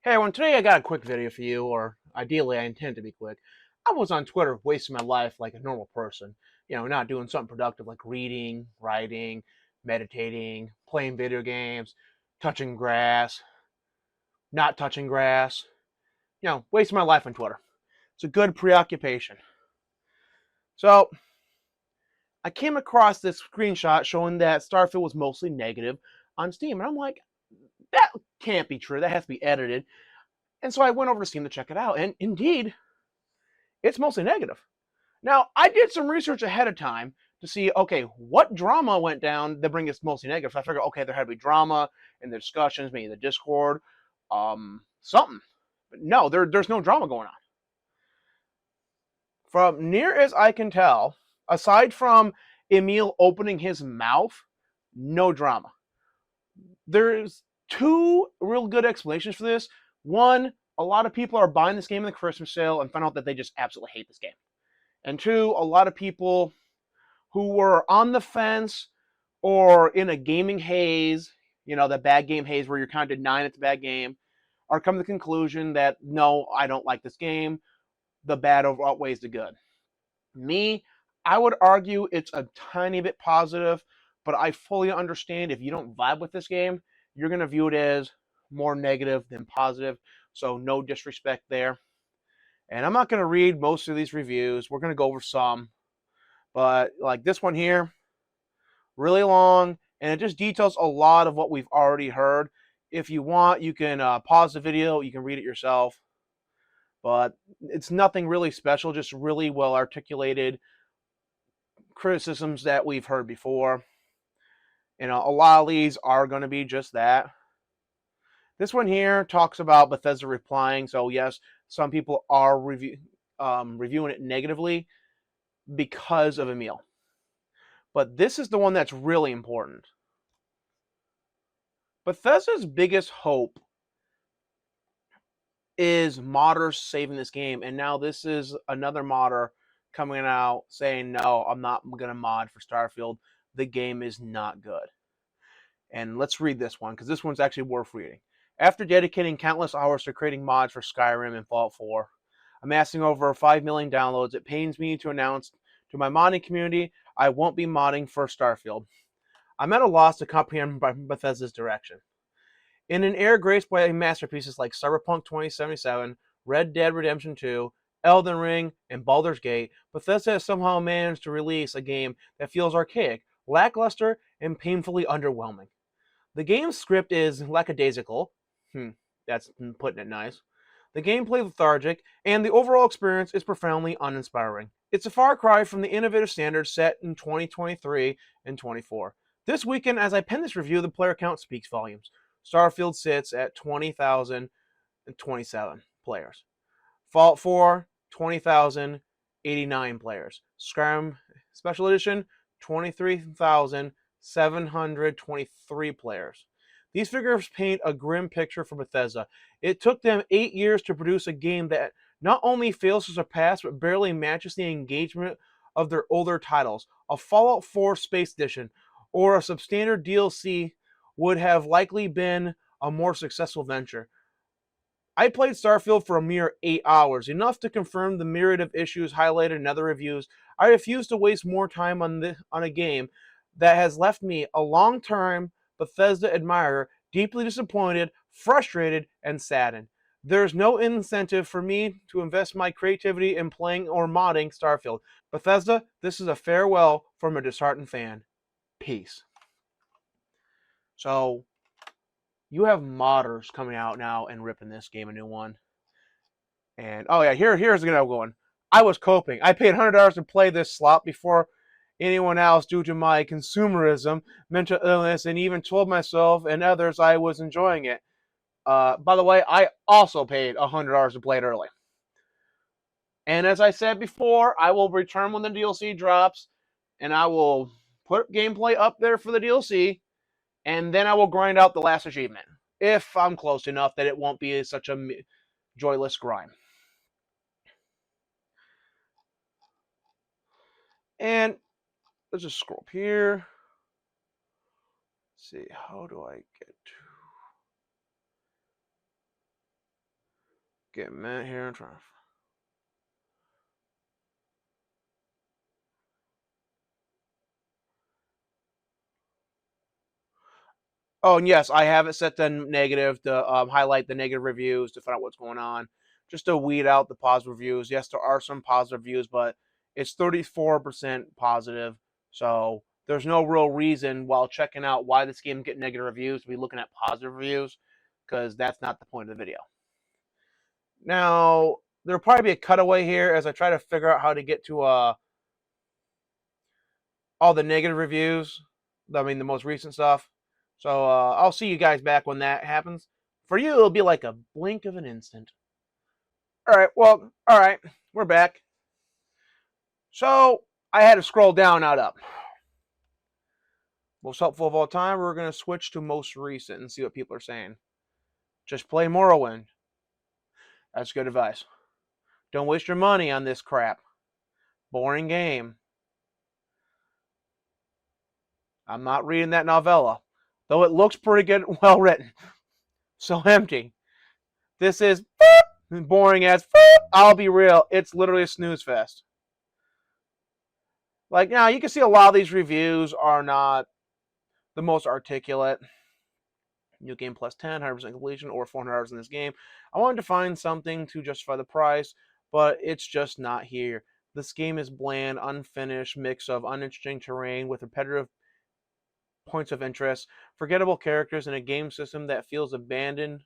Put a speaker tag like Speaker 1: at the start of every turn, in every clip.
Speaker 1: Hey everyone, today I got a quick video for you, or ideally I intend to be quick. I was on Twitter wasting my life like a normal person. Not doing something productive like reading, writing, meditating, playing video games, touching grass, not touching grass. Wasting my life on Twitter. It's a good preoccupation. So, I came across this screenshot showing that Starfield was mostly negative on Steam, and I'm like, that can't be true. That has to be edited. And so I went over to Steam to check it out, and indeed, it's mostly negative. Now, I did some research ahead of time to see, okay, what drama went down that bring us mostly negative. So I figured, okay, there had to be drama in the discussions, maybe the Discord, something. But no, there's no drama going on. From near as I can tell, aside from Emil opening his mouth, no drama. There's two real good explanations for this. One, a lot of people are buying this game in the Christmas sale and found out that they just absolutely hate this game. And two, a lot of people who were on the fence or in a gaming haze, the bad game haze where you're kind of denying it's a bad game, are coming to the conclusion that, no, I don't like this game. The bad outweighs the good. Me, I would argue it's a tiny bit positive, but I fully understand if you don't vibe with this game, you're going to view it as more negative than positive. So no disrespect there. And I'm not going to read most of these reviews. We're going to go over some. But like this one here, really long, and it just details a lot of what we've already heard. If you want, you can pause the video. You can read it yourself. But it's nothing really special, just really well articulated criticisms that we've heard before. A lot of these are going to be just that. This one here talks about Bethesda replying. So yes, some people are reviewing it negatively because of Emil. But this is the one that's really important. Bethesda's biggest hope is modders saving this game, and now this is another modder coming out saying, no, I'm not going to mod for Starfield. The game is not good. And let's read this one, because this one's actually worth reading. After dedicating countless hours to creating mods for Skyrim and Fallout 4, amassing over 5 million downloads, it pains me to announce to my modding community I won't be modding for Starfield. I'm at a loss to comprehend Bethesda's direction. In an era graced by masterpieces like Cyberpunk 2077, Red Dead Redemption 2, Elden Ring, and Baldur's Gate, Bethesda has somehow managed to release a game that feels archaic, lackluster, and painfully underwhelming. The game's script is lackadaisical. That's putting it nice. The gameplay lethargic, and the overall experience is profoundly uninspiring. It's a far cry from the innovative standards set in 2023 and 24. This weekend, as I pen this review, the player count speaks volumes. Starfield sits at 20,027 players. Fallout 4, 20,089 players. Skyrim Special Edition, 23,723 players. These figures paint a grim picture for Bethesda. It took them 8 years to produce a game that not only fails to surpass, but barely matches the engagement of their older titles. A Fallout 4 Space Edition or a substandard DLC would have likely been a more successful venture. I played Starfield for a mere 8 hours, enough to confirm the myriad of issues highlighted in other reviews. I refuse to waste more time on a game that has left me, a long-term Bethesda admirer, deeply disappointed, frustrated, and saddened. There's no incentive for me to invest my creativity in playing or modding Starfield. Bethesda, this is a farewell from a disheartened fan. Peace. So, you have modders coming out now and ripping this game a new one. And oh yeah, here's the going. I was coping. I paid $100 to play this slot before anyone else due to my consumerism, mental illness, and even told myself and others I was enjoying it. By the way, I also paid $100 to play it early. And as I said before, I will return when the DLC drops, and I will put gameplay up there for the DLC, and then I will grind out the last achievement, if I'm close enough that it won't be such a joyless grind. And let's just scroll up here. Let's see, how do I get to... Get a minute here and try. Oh, and yes, I have it set to negative to highlight the negative reviews to find out what's going on, just to weed out the positive reviews. Yes, there are some positive reviews, but it's 34% positive. So there's no real reason while checking out why this game get negative reviews to be looking at positive reviews, because that's not the point of the video. Now, there'll probably be a cutaway here as I try to figure out how to get to all the negative reviews. I mean, the most recent stuff. So I'll see you guys back when that happens. For you, it'll be like a blink of an instant. All right, well, all right, we're back. So I had to scroll down, not up. Most helpful of all time, we're going to switch to most recent and see what people are saying. Just play Morrowind. That's good advice. Don't waste your money on this crap. Boring game. I'm not reading that novella, though it looks pretty good, well written. So empty. This is boring as. I'll be real. It's literally a snooze fest. Like, now you can see a lot of these reviews are not the most articulate. New game plus 10, 100% completion, or 400 hours in this game. I wanted to find something to justify the price, but it's just not here. This game is bland, unfinished, mix of uninteresting terrain with repetitive points of interest, forgettable characters, and a game system that feels abandoned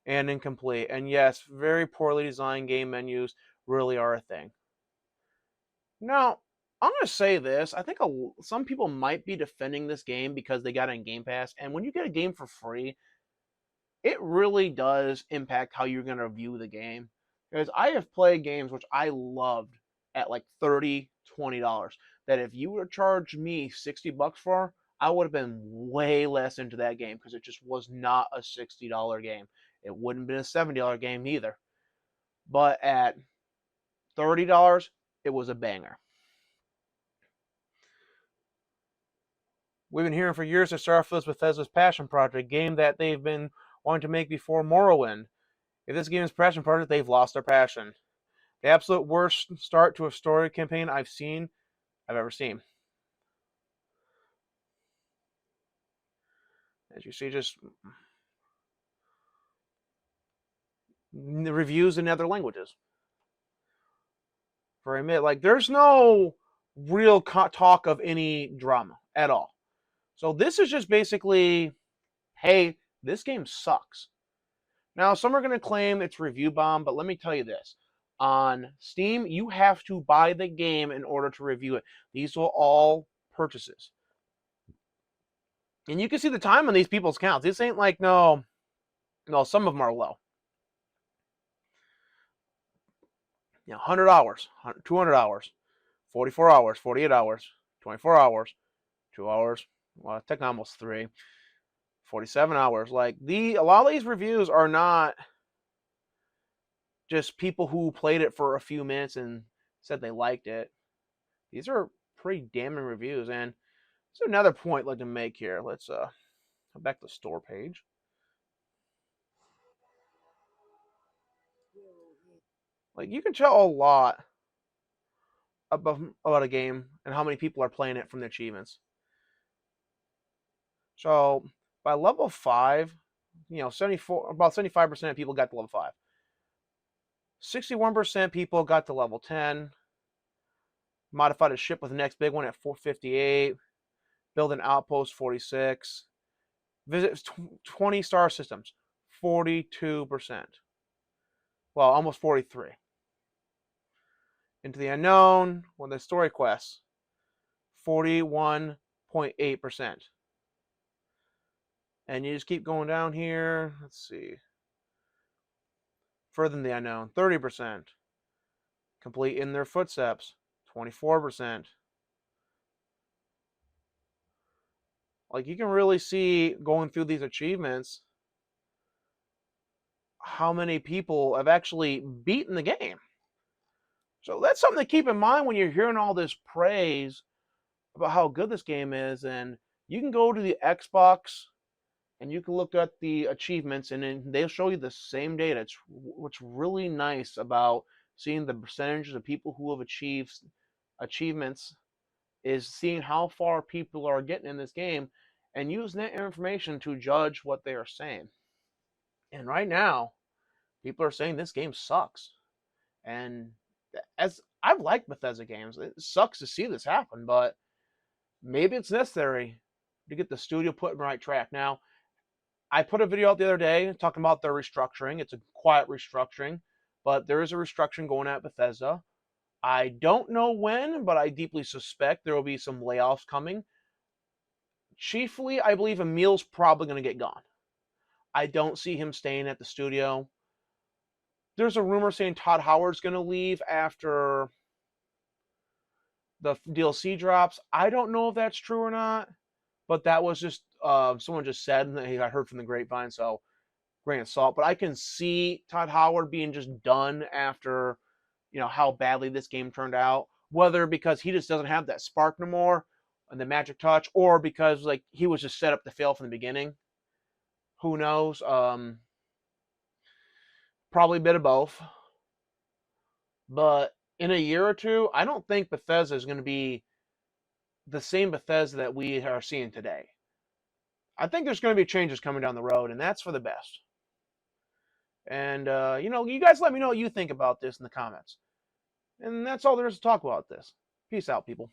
Speaker 1: and incomplete. And yes, very poorly designed game menus really are a thing. Now, I'm going to say this. I think some people might be defending this game because they got it in Game Pass. And when you get a game for free, it really does impact how you're going to view the game. Because I have played games which I loved at like $30, $20 that if you would have charged me $60 for, I would have been way less into that game because it just was not a $60 game. It wouldn't have been a $70 game either. But at $30, it was a banger. We've been hearing for years that Starfield is Bethesda's passion project, game that they've been wanting to make before Morrowind. If this game is passion project, they've lost their passion. The absolute worst start to a story campaign I've ever seen. As you see, just the reviews in other languages. For a minute, like there's no real talk of any drama at all. So this is just basically, hey, this game sucks. Now, some are going to claim it's review bomb, but let me tell you this. On Steam, you have to buy the game in order to review it. These are all purchases. And you can see the time on these people's counts. This ain't like, no, some of them are low. 100 hours, 200 hours, 44 hours, 48 hours, 24 hours, 2 hours, well, technically almost 3, 47 hours. Like, a lot of these reviews are not just people who played it for a few minutes and said they liked it. These are pretty damning reviews. And there's another point I'd like to make here. Let's go back to the store page. Like, you can tell a lot about a game and how many people are playing it from the achievements. So by level 5, 74, about 75% of people got to level 5. 61% people got to level 10. Modified a ship with the next big one at 458. Build an outpost, 46. Visit 20 star systems, 42%. Well, almost 43. Into the unknown, the story quests, 41.8%. And you just keep going down here. Let's see. Further than the unknown, 30%. Complete in their footsteps, 24%. Like, you can really see going through these achievements how many people have actually beaten the game. So that's something to keep in mind when you're hearing all this praise about how good this game is. And you can go to the Xbox and you can look at the achievements, and then they'll show you the same data. It's what's really nice about seeing the percentages of people who have achieved achievements is seeing how far people are getting in this game and using that information to judge what they are saying. And right now, people are saying this game sucks. And as I've liked Bethesda games, it sucks to see this happen, but maybe it's necessary to get the studio put in the right track. Now, I put a video out the other day talking about their restructuring. It's a quiet restructuring, but there is a restructuring going at Bethesda. I don't know when, but I deeply suspect there will be some layoffs coming. Chiefly, I believe Emil's probably going to get gone. I don't see him staying at the studio. There's a rumor saying Todd Howard's going to leave after the DLC drops. I don't know if that's true or not, but that was just someone just said, and I heard from the grapevine, so grain of salt. But I can see Todd Howard being just done after, how badly this game turned out. Whether because he just doesn't have that spark no more and the magic touch, or because like he was just set up to fail from the beginning. Who knows? Probably a bit of both. But in a year or two, I don't think Bethesda is going to be the same Bethesda that we are seeing today. I think there's going to be changes coming down the road, and that's for the best. And, you guys let me know what you think about this in the comments. And that's all there is to talk about this. Peace out, people.